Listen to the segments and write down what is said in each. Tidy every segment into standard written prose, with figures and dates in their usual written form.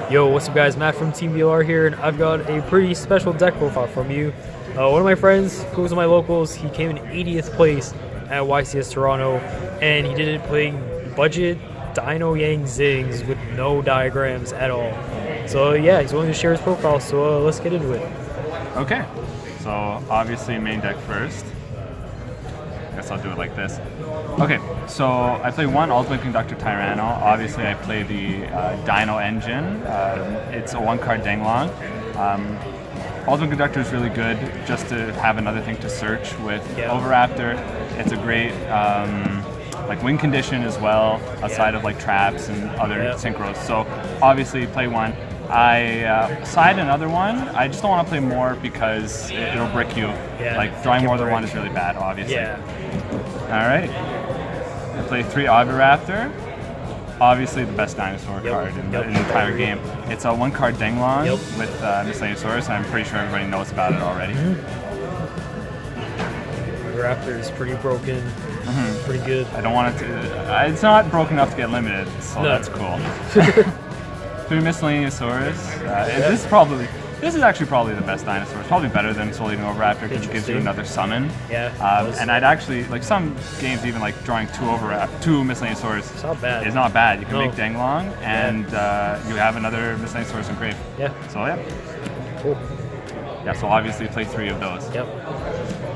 Yo, what's up guys, Matt from TeamVLR here, and I've got a pretty special deck profile from you. One of my friends who was in my locals, he came in 80th place at YCS Toronto, and he did it playing budget Dino Yang Zings with no diagrams at all. So yeah, he's willing to share his profile, so let's get into it. Okay, so obviously main deck first. I guess I'll do it like this. Okay, so I play one Ultimate Conductor Tyranno. Obviously I play the Dino engine. It's a one-card Danglong. Ultimate Conductor is really good just to have another thing to search with. Overraptor, it's a great like win condition as well, outside of like traps and other synchros. So obviously play one. I side another one. I just don't want to play more because it'll brick you. Like drawing more than one is really bad, obviously. Alright. I play 3 Overraptor. Obviously the best dinosaur card in the entire game. It's a one-card Danglong with Miscellaneousaurus, and I'm pretty sure everybody knows about it already. Raptor is pretty broken. Pretty good. I don't want it to... it's not broken enough to get limited, so that's cool. 3 Miscellaneousaurus. This is actually probably the best dinosaur. It's probably better than Soul Eating Overraptor because it gives you another summon. And I'd actually, like some games even like drawing 2 Miscellaneousaurus. It's not bad. It's not bad. You can make Danglong and you have another Miscellaneousaurus engraved. So yeah. Cool. Yeah, so obviously play 3 of those.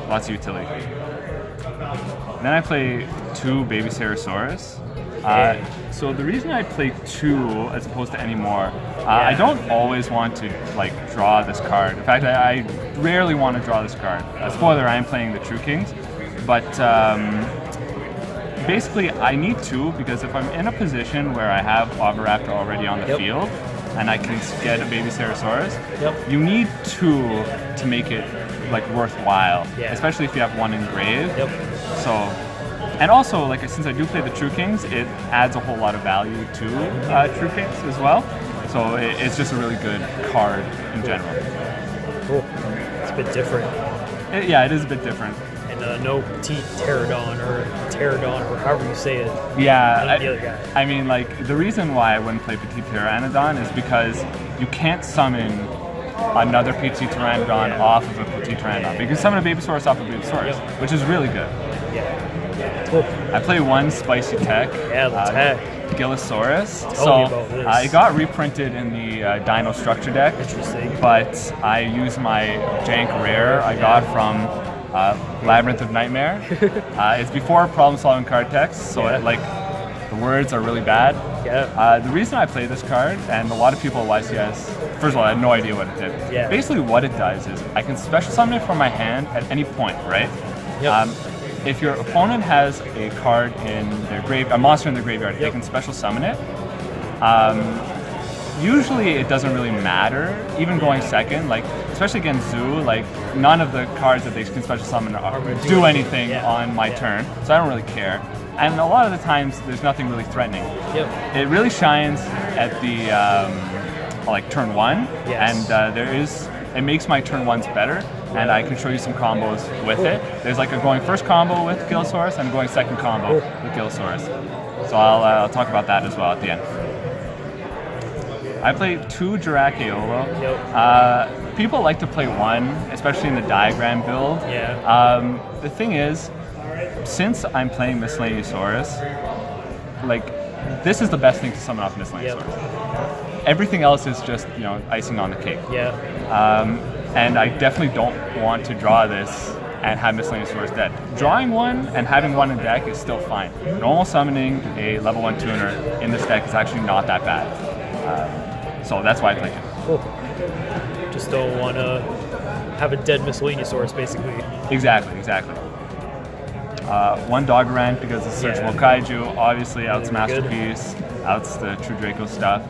Lots of utility. And then I play 2 Baby Ceratosaurus. So the reason I play 2 as opposed to any more, I don't always want to like draw this card. In fact, I rarely want to draw this card. Spoiler, I am playing the True Kings, but basically I need 2 because if I'm in a position where I have Overraptor already on the field and I can get a Baby Ceratosaurus, you need 2 to make it like worthwhile, especially if you have 1 engraved. So. And also, like since I do play the True Kings, it adds a whole lot of value to True Kings as well. So it's just a really good card in general. Cool. It's a bit different. Yeah, it is a bit different. And no Petite Pterodon or however you say it. Yeah, the other guy. I mean, like the reason why I wouldn't play Petite Pteranodon is because you can't summon another Petite Pteranodon off of a Petite Pteranodon. But you can summon a Babysaurus off of a Babysaurus, which is really good. Cool. I play 1 Spicy Tech. The tech. Gillosaurus. Tell me about this. It got reprinted in the Dino Structure deck. Interesting. But I use my jank rare I got from Labyrinth of Nightmare. It's before problem solving card text, so it, like the words are really bad. The reason I play this card, and a lot of people at YCS, first of all, I had no idea what it did. Basically what it does is I can special summon it from my hand at any point, right? If your opponent has a card in their a monster in their graveyard, they can special summon it. Usually it doesn't really matter, even going second, like especially against Zoo, like none of the cards that they can special summon do anything on my turn, so I don't really care. And a lot of the times there's nothing really threatening. It really shines at the like turn 1, and it makes my turn 1s better. And I can show you some combos with it. There's like a going first combo with Gillosaurus and a going second combo with Gillosaurus. So I'll talk about that as well at the end. I play 2 Dracaiolo. People like to play 1, especially in the diagram build. The thing is, since I'm playing Miscellaneousaurus, like this is the best thing to summon off Miscellaneousaurus. Everything else is just, you know, icing on the cake. And I definitely don't want to draw this and have Miscellaneousaurus dead. Drawing 1 and having 1 in deck is still fine. Normal summoning a level 1 tuner in this deck is actually not that bad. So that's why I play it. Cool. Just don't want to have a dead Miscellaneousaurus, basically. Exactly. 1 Doggerant because it's searchable kaiju. Obviously, outs Masterpiece, outs the True Draco stuff.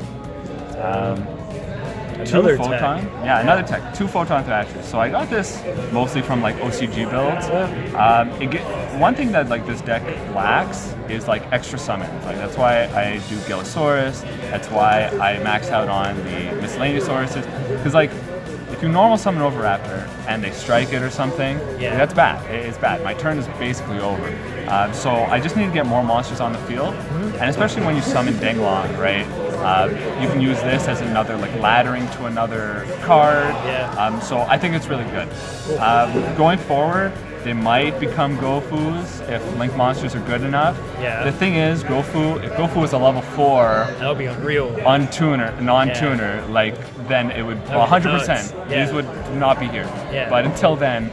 Another 2 Photon. Tech. Another tech. 2 Photon Thrashers. So I got this mostly from like OCG builds. One thing that like this deck lacks is like extra summons. Like that's why I do Gillosaurus. That's why I max out on the Miscellaneousauruses. Because like if you normal summon Overraptor and they strike it or something, that's bad. It's bad. My turn is basically over. So I just need to get more monsters on the field, and especially when you summon Danglong, right? You can use this as another like laddering to another card. Yeah. So I think it's really good. Going forward, they might become Gofus if Link monsters are good enough. Yeah. The thing is, Gofu, if Gofu is a level 4, that would be unreal. Non-tuner, like then it would 100%. Yeah. These would not be here. Yeah. But until then,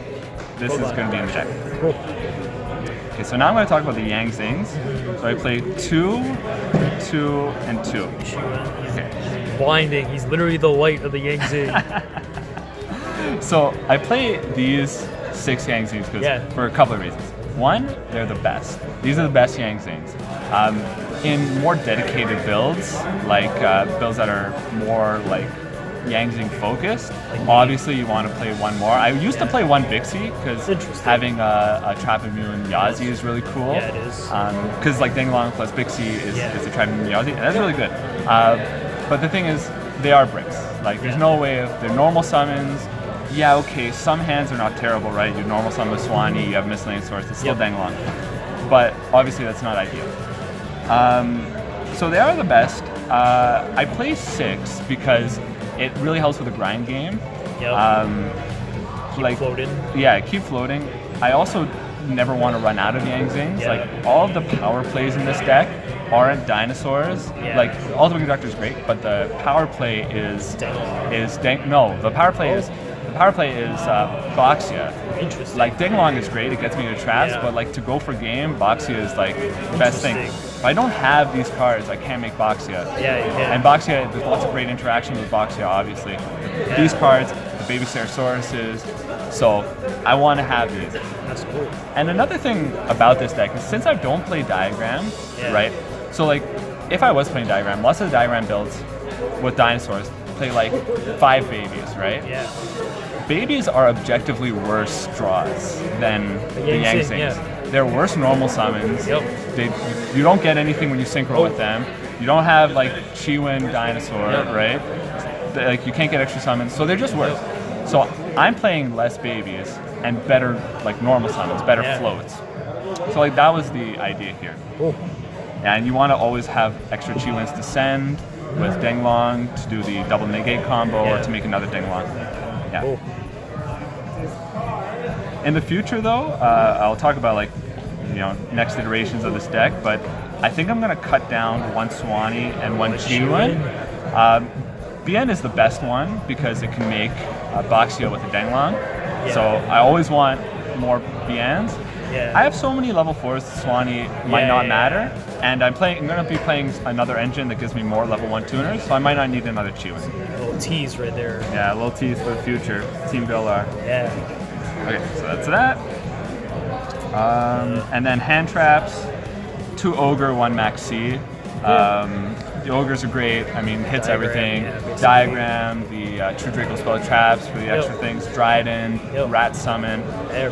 this is going to be in the deck. Cool. Okay, so now I'm going to talk about the Yang Zings. So I play 2, 2, and 2. Okay. Blinding. He's literally the light of the Yang Zing. So I play these 6 Yang Zings for a couple of reasons. One, they're the best. These are the best Yang Zings. In more dedicated builds, like builds that are more like Yang Zing focused, obviously you want to play one more. I used to play one Bixie because having a Trap Immune Yazi is really cool. Yeah, it is. Because like Danglong plus Bixie is a Trap Immune Yazi, and that's really good. But the thing is, they are bricks. Like there's no way of, they're normal summons. Yeah, okay, some hands are not terrible, right? You normal summon with Swanee, you have Miscellaneous Source, it's still Danglong. But obviously that's not ideal. So they are the best. I play 6 because it really helps with the grind game. Keep floating. Yeah, keep floating. I also never want to run out of Yang Zings. Like all of the power plays in this deck aren't dinosaurs. Like Ultimate Conductor is great, but the power play is the power play is Boxia. Interesting. Like Dinglong is great, it gets me to traps, but like to go for game, Boxia is like the best thing. If I don't have these cards, I can't make Boxia. Yeah, you can. And Boxia, there's lots of great interaction with Boxia, obviously. These cards, the Baby Cerasauruses, so I want to have these. That's cool. And another thing about this deck is since I don't play Diagram, right? So like, if I was playing Diagram, lots of the Diagram builds with dinosaurs play like 5 babies, right? Yeah. Babies are objectively worse draws than the Yang Zings. They're worse normal summons. You don't get anything when you synchro with them. You don't have like Chiwin Dinosaur, right? Like you can't get extra summons, so they're just worse. So I'm playing less babies and better like normal summons, better floats. So like that was the idea here. And you want to always have extra Chiwins to send with Dinglong to do the double negate combo or to make another Dinglong. In the future though, I'll talk about like, next iterations of this deck, but I think I'm going to cut down one Swanee and one Chiwin. BN is the best one because it can make Boxio with a Danglong. So I always want more BNs. I have so many level 4s, Swanee might not matter. And I'm going to be playing another engine that gives me more level 1 tuners, so I might not need another Chiwin. A little tease right there. Yeah, a little tease for the future. TeamVLR. Okay, so that's that. And then hand traps, 2 Ogre, 1 Max C. The Ogres are great. I mean, hits everything. Diagram, the True Draco spell traps for the extra things. Dryden, Rat Summon.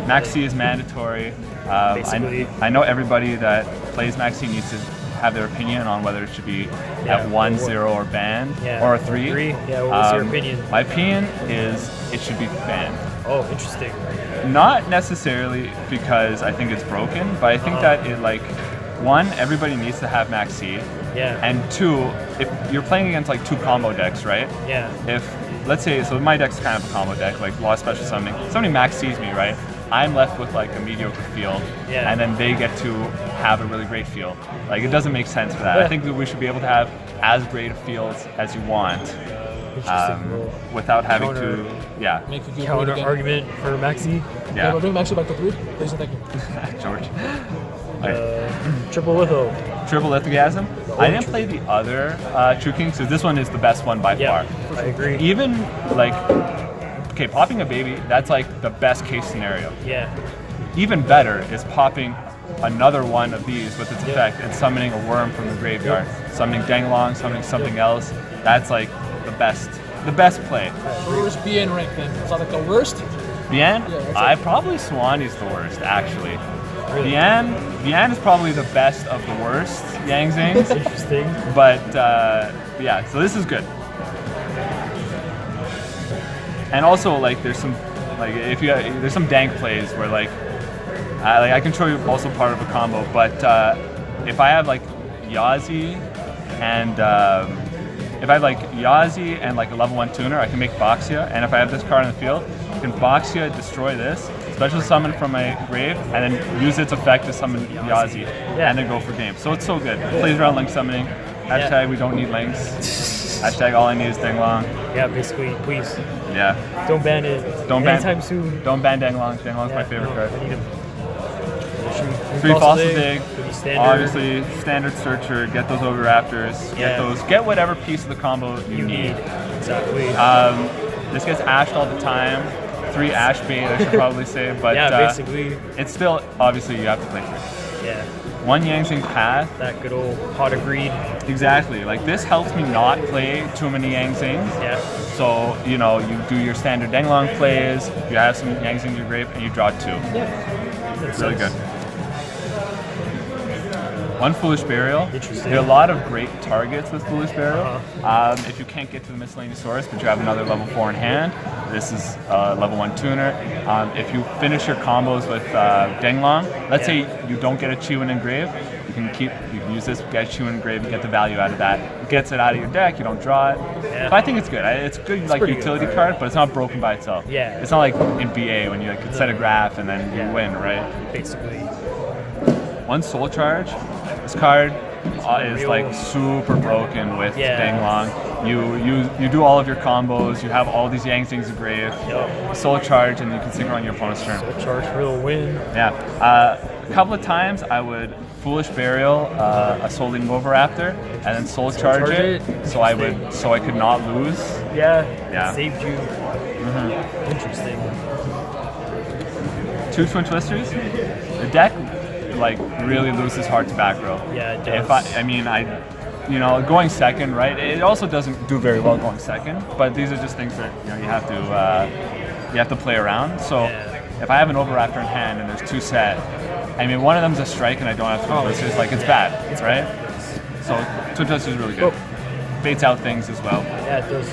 Max C is mandatory. I know everybody that plays Max C needs to have their opinion on whether it should be at 1, 0, or banned, or a 3. What's your opinion? My opinion is it should be banned. Oh, interesting. Not necessarily because I think it's broken, but I think that it like, 1, everybody needs to have Max C. And 2, if you're playing against like 2 combo decks, right? If, let's say, so my deck's kind of a combo deck, like a lot of special summoning. Somebody Max C's me, right? I'm left with like a mediocre field, and then they get to have a really great field. Like it doesn't make sense for that. I think that we should be able to have as great a field as you want, without having to, make a counter argument for Maxi. We're doing Maxi back to 3. Please and thank you. George. Triple Litho. Triple Lithogasm. I didn't play the other True Kings, so this one is the best one by far. I agree. Even like, okay, popping a baby, that's like the best case scenario. Even better is popping another one of these with its effect and summoning a worm from the graveyard. Summoning Danglong, summoning something else. That's like the best play. Where's BN rank then? Is that like the worst? BN? I probably Swanee's the worst, actually. BN is probably the best of the worst Yang Zings. Interesting. But yeah, so this is good. And also like there's some there's some dank plays where like I can show you also part of a combo, but if I have like Yazi and if I have like Yazi and like a level 1 tuner, I can make Boxia, and if I have this card in the field, I can Boxia, destroy this, special summon from my grave, and then use its effect to summon Yazi, and then go for game. So it's so good. Plays around link summoning. Hashtag we don't need links. Hashtag all I need is Denglong. Yeah, basically, please. Yeah. Don't ban it. Don't ban anytime soon. Don't ban Denglong. Denglong's my favorite card. I need him. 3 Fossil Dig, standard. obviously standard searcher, get those over Raptors, get whatever piece of the combo you need. Exactly. This gets ashed all the time. 3 ash bait, I should probably say, but basically. It's still, obviously you have to play 3. Yeah. 1 Yang Zing Path. That good old pot of greed. Exactly. Like this helps me not play too many Yang Zings. Yeah. So, you know, you do your standard Denglong plays, you have some Yang Zing in your grave, and you draw 2. Yeah. It's really good. 1 Foolish Burial. Interesting. There are a lot of great targets with Foolish Burial. If you can't get to the Miscellaneous Source, but you have another level 4 in hand, this is level 1 tuner. If you finish your combos with Denglong, let's say you don't get a Chiwin engrave, you can use this, get a Chiwin engrave, and get the value out of that. It gets it out of your deck, you don't draw it. Yeah. But I think it's good. It's good like utility card, but it's not broken by itself. Yeah. It's not like in BA when you can set a graph and then you win, right? Basically. 1 Soul Charge. This card is like super broken with Denglong. You do all of your combos, you have all these Yang Zings grave, Soul Charge, and you can synchro on your opponent's turn. Soul Charge for the win. Yeah. A couple of times I would Foolish Burial a Soul Leading Overraptor, and then Soul Charge it, so I could not lose. Yeah. Saved you. Interesting. 2 Twin Twisters. The deck like really loses hard to back row. Yeah, it does. You know, going second, right? It also doesn't do very well going second, but these are just things that you have to play around. So if I have an Overraptor in hand and there's 2 set, I mean, one of them's a strike and I don't have Twin Twisters, like it's bad, right? So Twin Twisters is really good. Baits out things as well. Yeah, it does.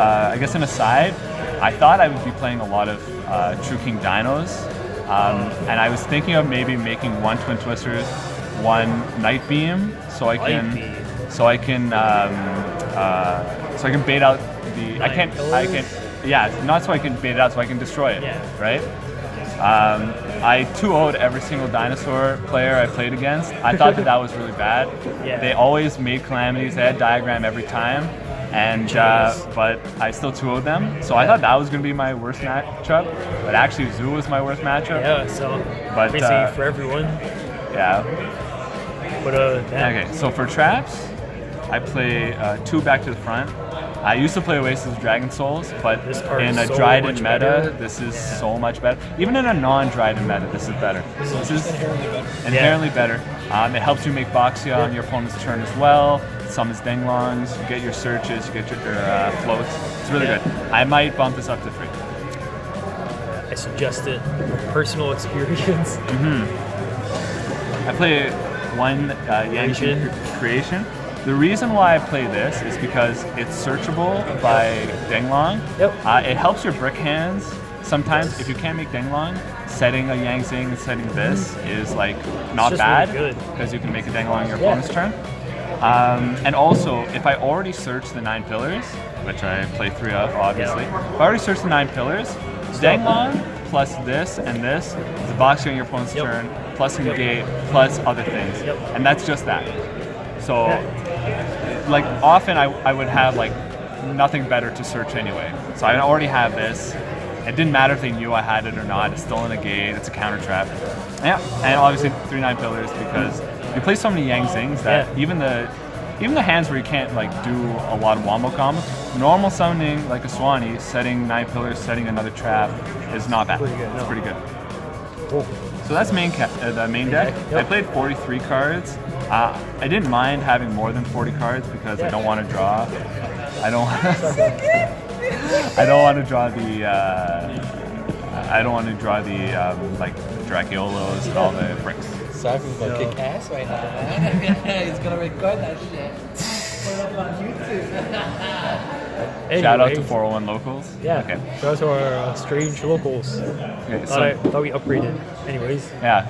I guess an aside, I thought I would be playing a lot of True King Dinos. And I was thinking of maybe making 1 Twin Twisters, 1 Night Beam, so I can bait out the. Not so I can bait it out, so I can destroy it, right? I 2-0'd every single dinosaur player I played against. I thought that was really bad. They always made calamities. They had diagram every time. And but I still 2-0'd them, so I thought that was going to be my worst matchup, but actually Zoo was my worst matchup. Yeah, so basically for everyone. Yeah. But okay, so for traps, I play 2 back to the front. I used to play Oasis Dragon Souls, but in a Dryden meta, this is so much better. Even in a non-Dryden meta, this is better. This is inherently better. It helps you make Boxia on your opponent's turn as well. Summons Denglongs, you get your searches, you get your floats. It's really good. I might bump this up to 3. I suggest it from personal experience. I play 1 Yang Zing Creation. The reason why I play this is because it's searchable by Denglong. It helps your brick hands. Sometimes if you can't make Denglong, setting a Yang Zing and setting this is like not bad because you can make a Denglong on your opponent's turn. And also, if I already search the 9 pillars, which I play 3 of, obviously, if I already search the 9 pillars, Denglong plus this and this is a box on your opponent's turn, plus negate, plus other things. And that's just that. So, like, often I would have, like, nothing better to search anyway. So I already have this. It didn't matter if they knew I had it or not. It's still a negate. It's a counter trap. Yeah, and obviously 3 9 pillars because you play so many Yang Zings that even the hands where you can't like do a lot of wombo combos, normal summoning like a Swanee, setting 9 pillars, setting another trap is not bad. It's pretty good. Cool. So that's the main deck. I played 43 cards. I didn't mind having more than 40 cards because I don't want to draw. I don't want to draw the like Draciolos and all the bricks. Cypher's gonna kick ass right now, man. He's gonna record that shit. Put it up on YouTube. Shout out to 401 locals. Yeah. Okay. Shout out to our strange locals. Okay, thought we upgraded. Anyways. Yeah.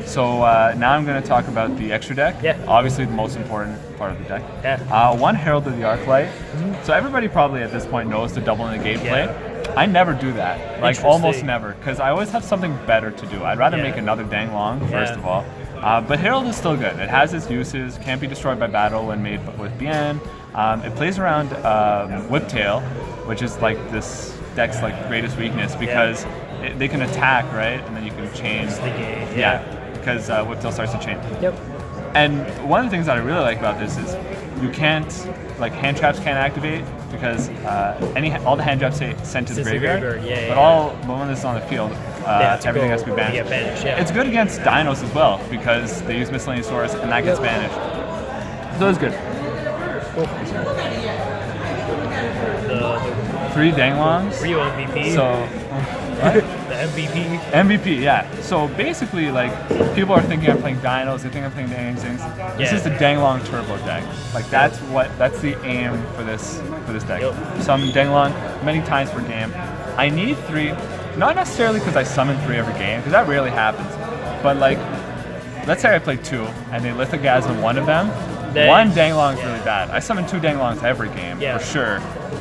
So now I'm going to talk about the extra deck. Yeah. Obviously the most important part of the deck. Yeah. One Herald of the Arclight. So everybody probably at this point knows the double negate play. I never do that, like almost never, because I always have something better to do. I'd rather make another Dang Long, first of all. But Herald is still good. It has its uses, can't be destroyed by battle when made with Bien. It plays around Whiptail, which is like this deck's like greatest weakness, because they can attack, right? And then you can chain. Because Whiptail starts to chain. Yep. And one of the things that I really like about this is you can't, like hand traps can't activate, because all the hand traps say sent to the graveyard. But when this is on the field, everything has to be banished. It's good against dinos as well, because they use Miscellaneous Source and that gets banished. So it's good. The 3 Danglongs. Rio MVP. So the MVP. MVP, yeah. So basically, like, people are thinking I'm playing dinos, they think I'm playing Dino Yang Zings. This is the Danglong Turbo deck. Like, that's the aim for this deck. Summon Danglong many times per game. I need 3, not necessarily because I summon 3 every game, because that rarely happens. But like, let's say I play 2 and they Lithogasm one of them. One Danglong is really bad. I summon 2 Danglongs every game, for sure.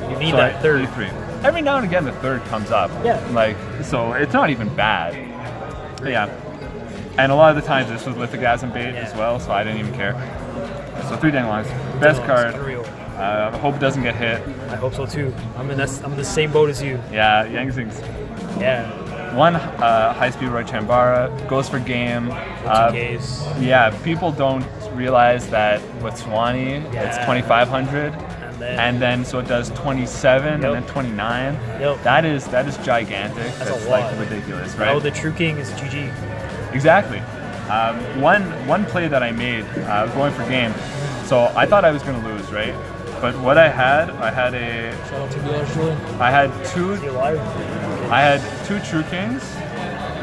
You need that third. 3. Every now and again the third comes up. Like, so it's not even bad. But and a lot of the times this was Lithogasm bait as well, so I didn't even care. So 3 Danglongs. Best card. I hope it doesn't get hit. I hope so too. I'm in the same boat as you. Yeah, Yang Zings. Yeah. 1 high-speed Roy Chambara, goes for game. Yeah, people don't realize that with Swanee, it's 2,500. And then so it does 27 and then 29. That is gigantic. That's like ridiculous, right? Oh, the True King is GG. Exactly. One play that I made going for game. So I thought I was going to lose, right? But what I had two True Kings.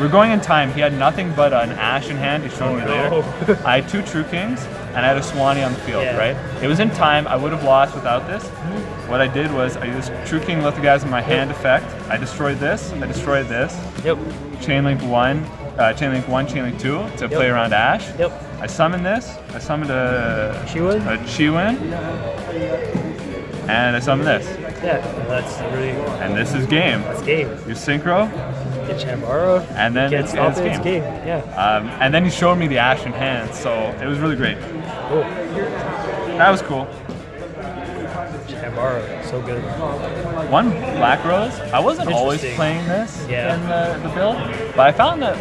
We're going in time. He had nothing but an Ash in hand. He showed me later. I had 2 True Kings and I had a Swanee on the field, right? It was in time. I would have lost without this. What I did was I used True King Lithogasm my hand effect. I destroyed this. I destroyed this. Chainlink 1, Chainlink 2 to play around Ash. I summoned this. I summoned a Chiwin. And I summoned this. That's really. And this is game. That's game. You synchro. Get Chambara. And then it's game. And then he showed me the Ash in hand, so it was really great. Cool. That was cool. Chambara, so good. 1 Black Rose. I wasn't always playing this in the build, but I found that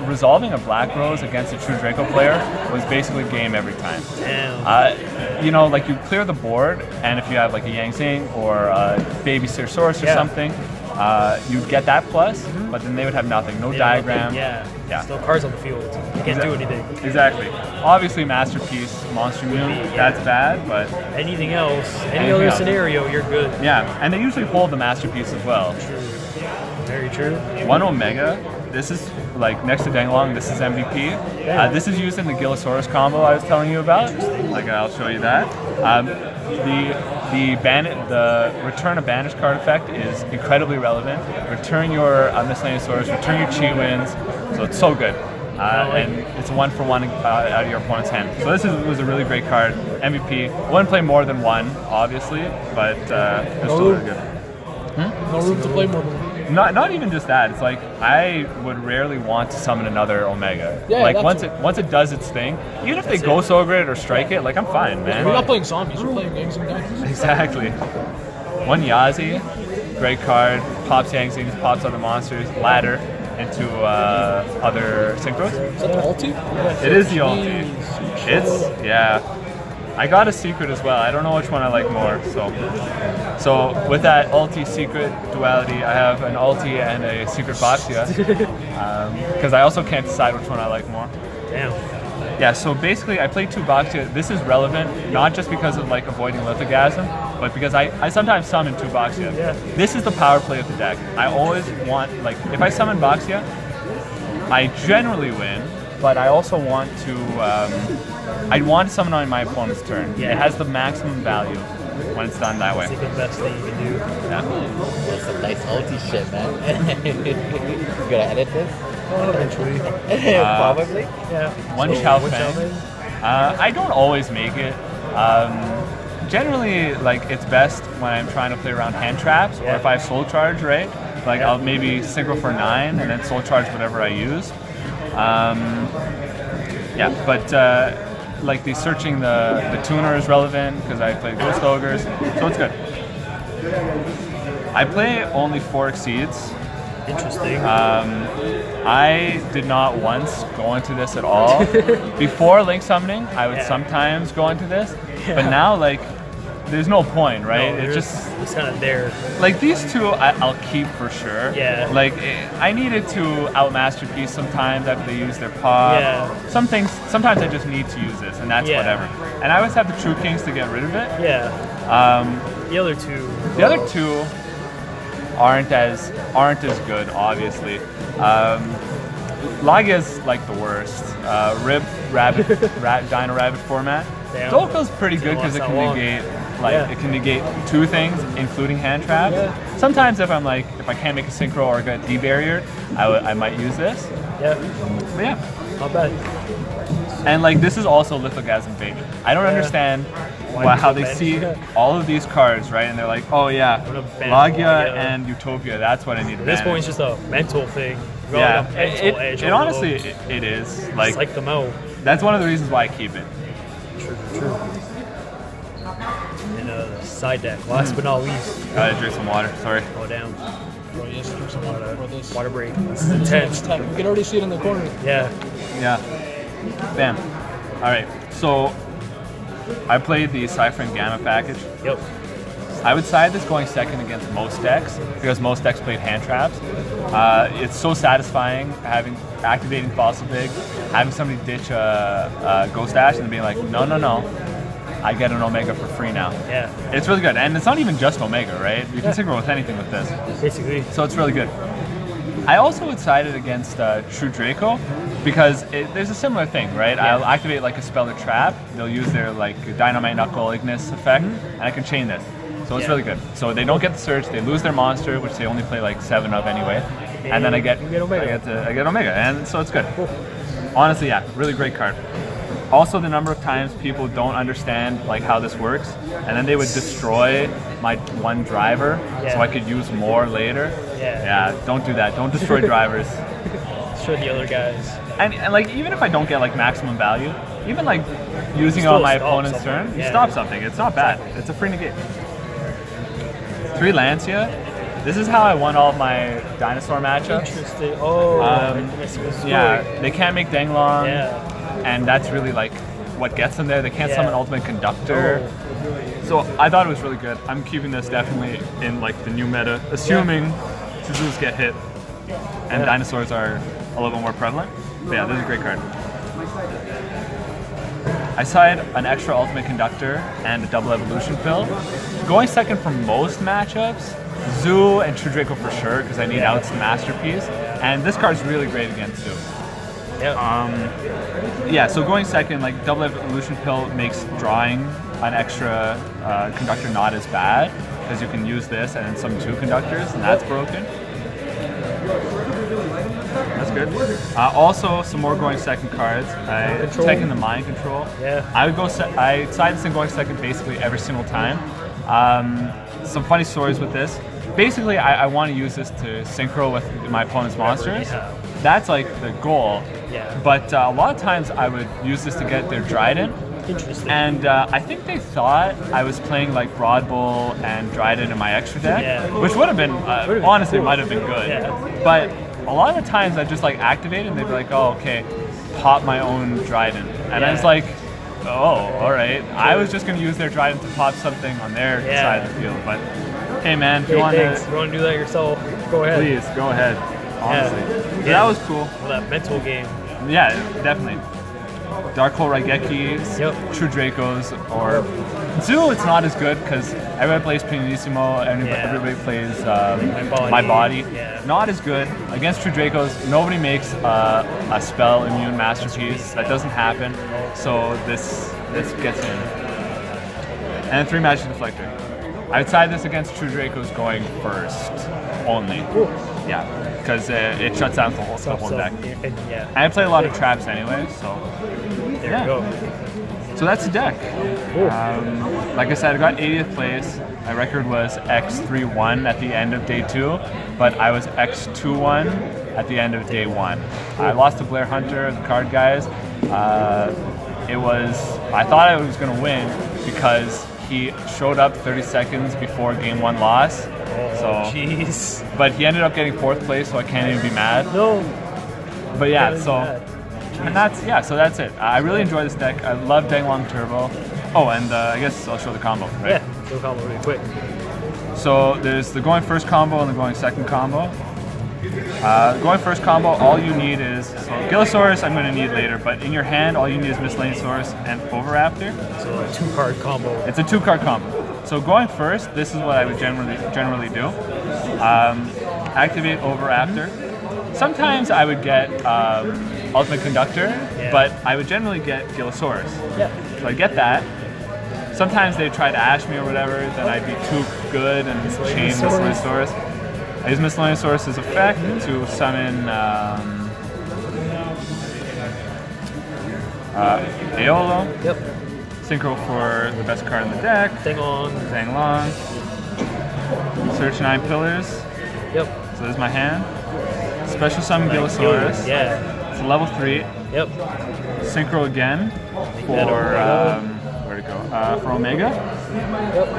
resolving a Black Rose against a true Draco player was basically game every time. Damn. You know, like you clear the board, and if you have like a Yang Zing or a Baby Seer Source or something, you'd get that plus, but then they would have nothing. No diagram. Still cards on the field. You can't do anything. Exactly. Obviously, Masterpiece, Monster Moon, that's bad, but anything else, any other scenario, you're good. Yeah, and they usually hold the Masterpiece as well. True. Very true. 1 Omega. This is like next to Danglong. This is MVP. This is used in the Gillosaurus combo I was telling you about. Like I'll show you that. The return a banished card effect is incredibly relevant. Return your Miscellaneous Source. Return your Chi-Wins. So it's so good. And it's 1-for-1 out of your opponent's hand. So this was a really great card. MVP. Wouldn't play more than 1, obviously, but it's still really good. No room to play more than 1. Not even just that. It's like I would rarely want to summon another Omega. Like once it does its thing, even if they go so great or strike it, like I'm fine, man. We're not playing zombies. We're playing Yang Zing Deck. Exactly. 1 Yazi, great card. Pops Yang Zings, pops other monsters. Ladder into other synchros. Is that the ulti? It is the ulti. It's I got a secret as well. I don't know which one I like more. So with that ulti secret duality, I have an ulti and a secret Boxia. Because I also can't decide which one I like more. Damn. Yeah, so basically I play 2 Boxia. This is relevant, not just because of like avoiding Lithogasm, but because I sometimes summon 2 Boxia. This is the power play of the deck. I always want, like, if I summon Boxia, I generally win, but I also want to, I want to summon on my opponent's turn. It has the maximum value when it's done that way. It's like the best thing you can do. That's some nice ulti shit, man. You gonna edit this? Eventually. Probably. Yeah. One So, Chow one Fang. Chow Fang? I don't always make it. Generally, like it's best when I'm trying to play around hand traps, or if I have soul charge, right? Like I'll maybe synchro for 9 and then soul charge whatever I use. Yeah, but like the searching the tuner is relevant because I play Ghost Ogres, so it's good. I play only 4 Exceeds. Interesting. I did not once go into this at all. Before Link Summoning, I would sometimes go into this, but now like there's no point, right? No, it's kind of there. Like these two, I'll keep for sure. Yeah. Like I needed to outmasterpiece sometimes after they use their pop. Yeah. Some things, sometimes I just need to use this, and that's whatever. And I always have the True Kings to get rid of it. Yeah. The other two. The other two aren't as good, obviously. Lagia's like the worst. Rib, Rabbit, Dino Rabbit format. Dolko's pretty good because it can negate. It can negate 2 things, including hand traps. Yeah. Sometimes if I can't make a synchro or get debarriered, I might use this. Yeah. But yeah. Not bad. And like this is also Lithogasm bait. I don't understand how they see all of these cards, right? And they're like, oh yeah, Lagia and Utopia, that's what I need to ban. At this point, it's just a mental thing. Yeah, it honestly, it is. Like, psych them out. That's one of the reasons why I keep it. True. And side deck, last but not least. Gotta drink some water, sorry. Oh, down. Bro, yes, drink some water for this. Water break. This is intense. You can already see it in the corner. Yeah. Bam. Alright, so I played the Cypher and Gamma package. Yep. I would side this going second against most decks because most decks played hand traps. It's so satisfying activating Fossil Big, having somebody ditch a Ghost Dash and being like, no, I get an Omega for free now. Yeah. It's really good. And it's not even just Omega, right? You can synchro with anything with this. Basically. So it's really good. I also would side it against True Draco because there's a similar thing, right? Yeah. I'll activate like a spell or trap. They'll use their like Dynamite Knuckle Ignis effect, and I can chain this. So it's really good. So they don't get the Surge, they lose their monster, which they only play like 7 of anyway, and then I get Omega, and so it's good. Cool. Honestly, yeah, really great card. Also, the number of times people don't understand like how this works, and then they would destroy my one driver so I could use more later. Yeah, don't do that. Don't destroy drivers. Destroy the other guys. And like even if I don't get like maximum value, even like using it on my opponent's turn, you stop something. It's not bad. It's a free negate. 3 Lancia. This is how I won all of my dinosaur matchups. Interesting. Oh, yeah. They can't make Denglong, and that's really like what gets them there. They can't summon Ultimate Conductor. So I thought it was really good. I'm keeping this definitely in like the new meta, assuming Suzus get hit and dinosaurs are a little bit more prevalent. But yeah, this is a great card. I side an extra Ultimate Conductor and a double evolution pill. Going second for most matchups, Zoo and True Draco for sure, because I need outs to Masterpiece. And this card's really great against Zoo. Yeah, so going second, like double evolution pill makes drawing an extra conductor not as bad, because you can use this and then some 2 conductors, and that's broken. That's good. Also, some more going second cards. Taking the Mind Control. Yeah. I side this in going second basically every single time. Some funny stories with this. Basically, I want to use this to synchro with my opponent's monsters. That's like the goal. Yeah. But a lot of times I would use this to get their Dryden. Interesting. And I think they thought I was playing like Broad Bull and Dryden in my extra deck, which would have been, honestly, might have been good. But a lot of the times I just like activate and they'd be like, oh, okay, pop my own Dryden. And I was like, oh, all right. I was just going to use their Dryden to pop something on their side of the field. But hey, man, if you want to do that yourself, go ahead. Please, go ahead. Honestly. That was cool. Well, that mental game. Yeah, definitely. Dark Hole Raigeki, True Dracos, or Zoo. It's not as good because everybody plays Pianissimo, everybody plays My Body. Not as good. Against True Dracos, nobody makes a spell immune masterpiece. That doesn't happen. So this gets in. And then 3 Magic Deflector. I'd side this against True Dracos going first only. Yeah, because it shuts down the whole deck. And, yeah. And I play a lot of traps anyway, so There you go. So that's the deck. Cool. Like I said, I got 80th place. My record was X3-1 at the end of day 2, but I was X2-1 at the end of day 1. I lost to Blair Hunter, the card guys. I thought I was going to win because he showed up 30 seconds before game 1 loss. Jeez. But he ended up getting 4th place, so I can't even be mad. No. But yeah, so that's it. I really enjoy this deck. I love Dang Long Turbo. Oh, and I guess I'll show the combo, right? Yeah, show the combo really quick. So there's the going first combo and the going second combo. Going first combo, all you need is, so Gillosaurus I'm going to need later, but in your hand, all you need is Miscellaneousaurus and Oviraptor. So a 2-card combo. It's a 2-card combo. So going first, this is what I would generally do. Activate Oviraptor. Sometimes I would get Ultimate Conductor, but I would generally get Gillosaurus. Yeah. So I get that. Sometimes they try to ash me or whatever, then I'd be too good and chain Miscellaneousaurus. I use Miscellaneousaurus' effect to summon Aeolo. Yep. Synchro for the best card in the deck. Dang Long. Dang Long. Search 9 pillars. Yep. So there's my hand. Special summon Gillosaurus. Yeah. It's a level 3. Yep. Synchro again for where'd it go? For Omega. Yep.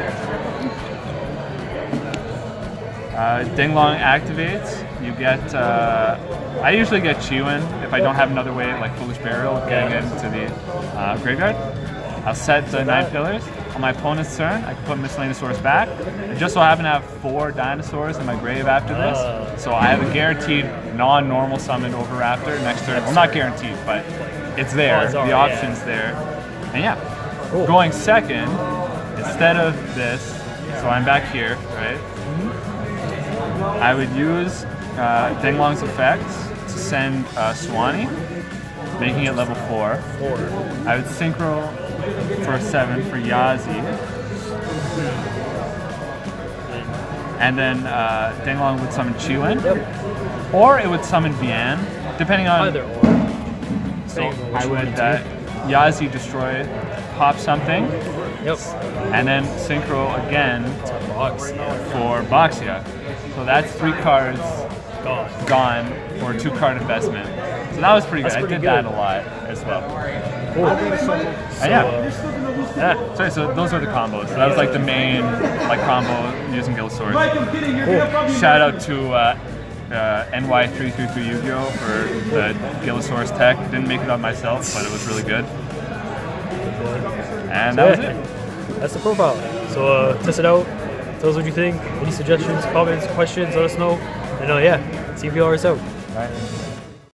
Ding Long activates. You get. I usually get Chiwin if I don't have another way, like Foolish Burial, getting it into the graveyard. I'll set the 9 pillars. On my opponent's turn, I can put Miscellaneousaurus back. I just so happen to have 4 dinosaurs in my grave after this, so I have a guaranteed non-normal summoned Oviraptor next turn. Well, not guaranteed, but it's there. The option's there. And yeah, going second, instead of this, so I'm back here, right? I would use Ding Long's effects to send Swanee, making it level 4. I would synchro for 7 for Yazi. And then Ding Long would summon Chiwin. Or it would summon Bian, depending on... Either or. So I would Yazi destroy, pop something. Yep. And then synchro again for Boxia. So that's 3 cards gone for a 2-card investment. So that was pretty good. I did that a lot as well. Cool. Sorry, so those are the combos. So that was like the main combo using Gillosaurus. Cool. Shout out to NY333 Yu-Gi-Oh! For the Gillosaurus tech. Didn't make it up myself, but it was really good. And that was it. That's the profile. So test it out. Tell us what you think. Any suggestions, comments, questions, let us know. And yeah, TeamVLR is out. All right.